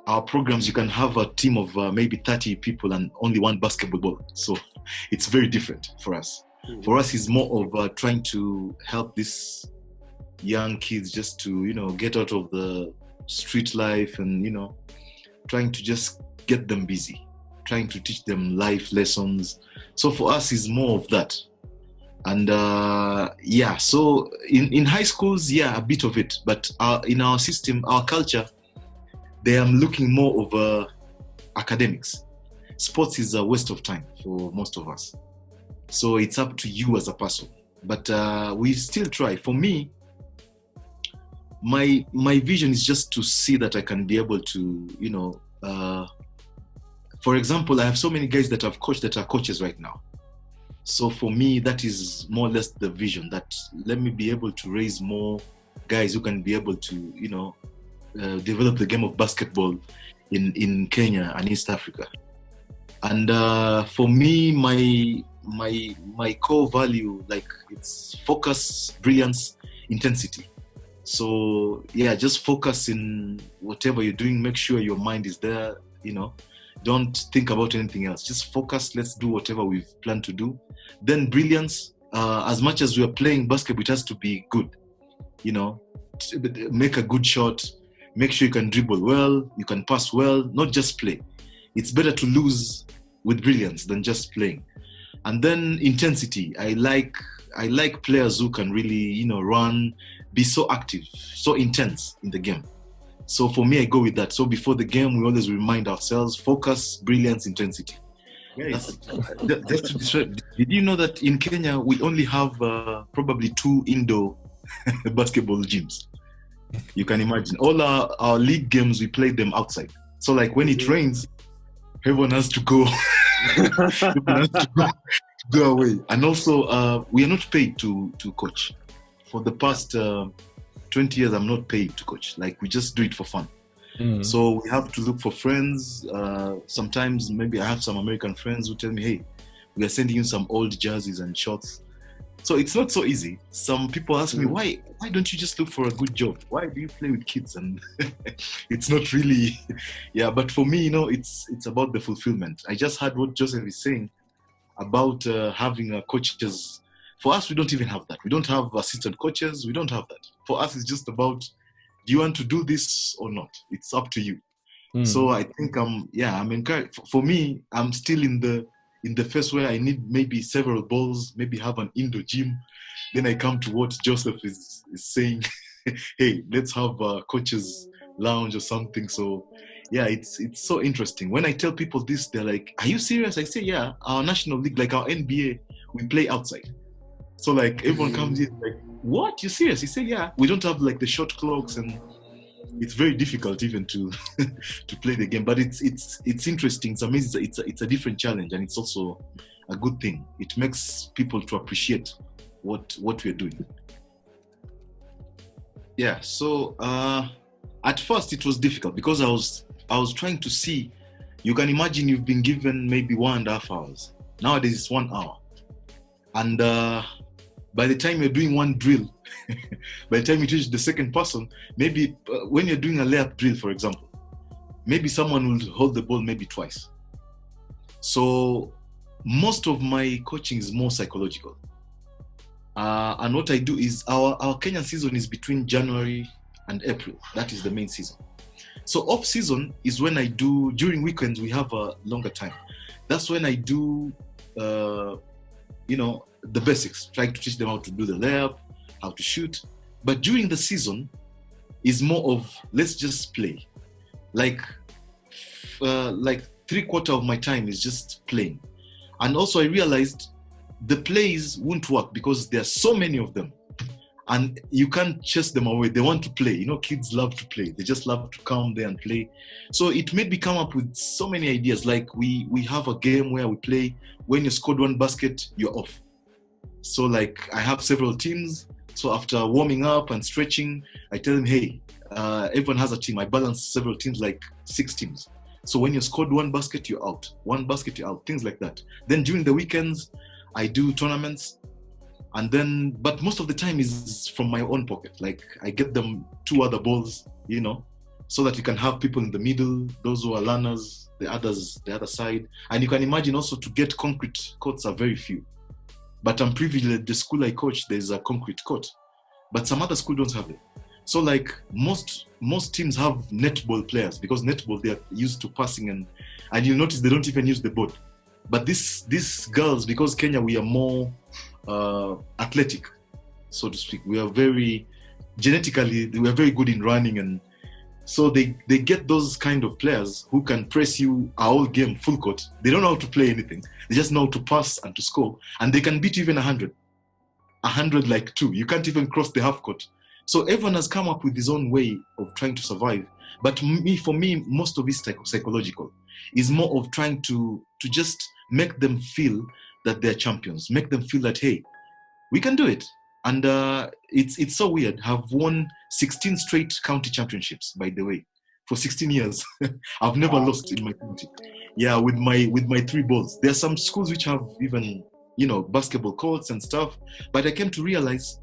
our programs, you can have a team of maybe 30 people and only one basketball ball. So it's very different for us. For us, it's more of trying to help these young kids just to, get out of the street life and, trying to just get them busy, trying to teach them life lessons. So for us, it's more of that. And so in high schools, a bit of it. But in our system, our culture, they are looking more over academics. Sports is a waste of time for most of us. So it's up to you as a person. But we still try. For me, my vision is just to see that I can be able to, for example, I have so many guys that I've coached that are coaches right now. So for me, that is more or less the vision, that let me be able to raise more guys who can be able to, develop the game of basketball in Kenya and East Africa. And for me, my core value, like, it's focus, brilliance, intensity. So just focus in whatever you're doing. Make sure your mind is there, Don't think about anything else. Just focus. Let's do whatever we've planned to do. Then brilliance. As much as we are playing basketball, it has to be good. Make a good shot. Make sure you can dribble well. You can pass well. Not just play. It's better to lose with brilliance than just playing. And then intensity. I like players who can really, run, be so active, so intense in the game. So for me, I go with that. So before the game, we always remind ourselves, focus, brilliance, intensity. Just to describe, did you know that in Kenya, we only have probably 2 indoor basketball gyms? You can imagine. All our league games, we play them outside. So like when it rains, everyone has to go. Go away. And also, we are not paid to coach. For the past 20 years, I'm not paid to coach. Like, we just do it for fun. So we have to look for friends. Sometimes maybe I have some American friends who tell me, hey, we are sending you some old jerseys and shorts. So it's not so easy. Some people ask me, why don't you just look for a good job? Why do you play with kids? And it's not really, but for me, it's about the fulfillment. I just heard what Joseph is saying about having coaches. For us, we don't even have that. We don't have assistant coaches. We don't have that. For us, it's just about, do you want to do this or not? It's up to you. So I think I'm encouraged. For me, I'm still in the phase where I need maybe several balls, maybe have an indoor gym. Then I come to what Joseph is saying. Hey, let's have a coaches lounge or something. So it's so interesting. When I tell people this, they're like, are you serious? I say, our national league, like our NBA, we play outside. So like everyone comes in like, what? You serious? You say, we don't have like the shot clocks, and it's very difficult even to to play the game. But it's interesting. It's amazing. It's a different challenge, and it's also a good thing. It makes people to appreciate what we're doing. So at first it was difficult because I was trying to see. You can imagine you've been given maybe 1.5 hours. Nowadays it's 1 hour, and by the time you're doing one drill, by the time you teach the second person, maybe when you're doing a layup drill, for example, maybe someone will hold the ball maybe twice. So most of my coaching is more psychological. And what I do is our Kenyan season is between January and April. That is the main season. So off season is when I do, during weekends, we have a longer time. That's when I do, the basics, trying to teach them how to do the layup, how to shoot. But during the season is more of, let's just play. Like 3/4 of my time is just playing. And also I realized the plays won't work because there are so many of them. And you can't chase them away. They want to play. Kids love to play. They just love to come there and play. So it made me come up with so many ideas. Like we have a game where we play, when you scored one basket, you're off. So like I have several teams. So after warming up and stretching, I tell them, hey, everyone has a team. I balance several teams, like 6 teams. So when you scored one basket, you're out. One basket, you're out. Things like that. Then during the weekends, I do tournaments. And then, but most of the time is from my own pocket. Like I get them 2 other balls, so that you can have people in the middle, those who are learners, the others, the other side. And you can imagine also to get concrete courts are very few. But I'm privileged, the school I coach, there's a concrete court. But some other schools don't have it. So like most teams have netball players, because netball, they are used to passing, and you'll notice they don't even use the board. But these girls, because Kenya, we are more athletic, so to speak. We are genetically, we are very good in running, and so they get those kind of players who can press you a whole game full court. They don't know how to play anything. They just know how to pass and to score, and they can beat you even 100 like 2. You can't even cross the half court. So everyone has come up with his own way of trying to survive. But for me, most of it is psychological. It's more of trying to just make them feel that they're champions, make them feel that, hey, we can do it. And it's so weird. I've won 16 straight county championships, by the way, for 16 years. I've never lost in my county. Yeah, with my 3 balls. There are some schools which have even, basketball courts and stuff. But I came to realize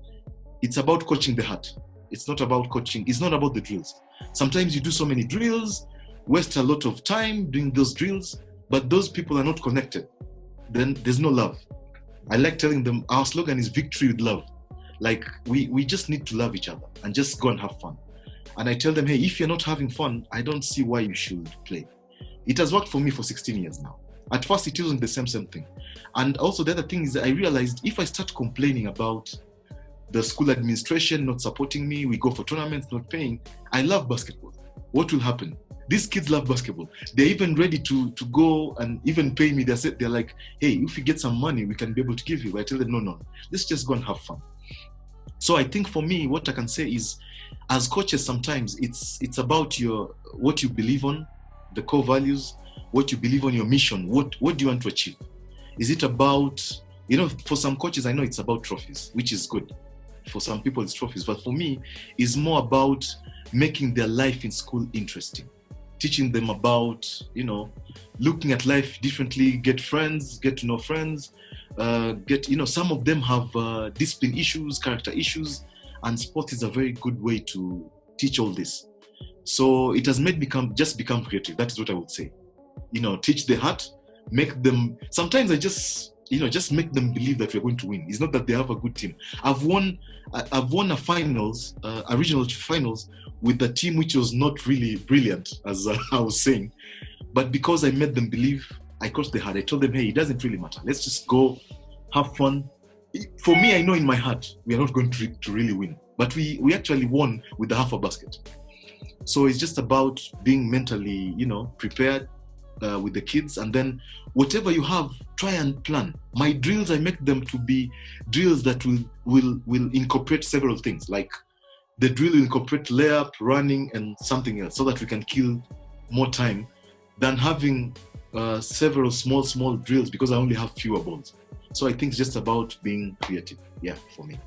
it's about coaching the heart. It's not about coaching. It's not about the drills. Sometimes you do so many drills, waste a lot of time doing those drills, but those people are not connected. Then there's no love. I like telling them our slogan is victory with love. Like we just need to love each other and just go and have fun. And I tell them, hey, if you're not having fun, I don't see why you should play. It has worked for me for 16 years now. At first, it wasn't the same thing. And also the other thing is that I realized if I start complaining about the school administration not supporting me, we go for tournaments, not paying, I love basketball. What will happen? These kids love basketball. They're even ready to go and even pay me. They're like, hey, if you get some money, we can be able to give you. I tell them, no, let's just go and have fun. So I think for me, what I can say is, as coaches, sometimes it's about what you believe on, the core values, what you believe on, your mission. What do you want to achieve? Is it about, for some coaches, I know it's about trophies, which is good. For some people, it's trophies. But for me, it's more about making their life in school interesting. Teaching them about, looking at life differently, get friends, get to know friends, some of them have discipline issues, character issues, and sport is a very good way to teach all this. So it has made me become creative. That is what I would say. Teach the heart, make them, sometimes I just make them believe that we're going to win. It's not that they have a good team. I've won a finals, a regional finals with a team which was not really brilliant, as I was saying. But because I made them believe, I crossed the heart. I told them, hey, it doesn't really matter. Let's just go, have fun. For me, I know in my heart, we are not going to really win. But we actually won with the half a basket. So it's just about being mentally, prepared with the kids. And then whatever you have, try and plan. My drills, I make them to be drills that will incorporate several things. Like the drill will incorporate layup, running, and something else, so that we can kill more time than having several small drills, because I only have fewer balls. So I think it's just about being creative, for me.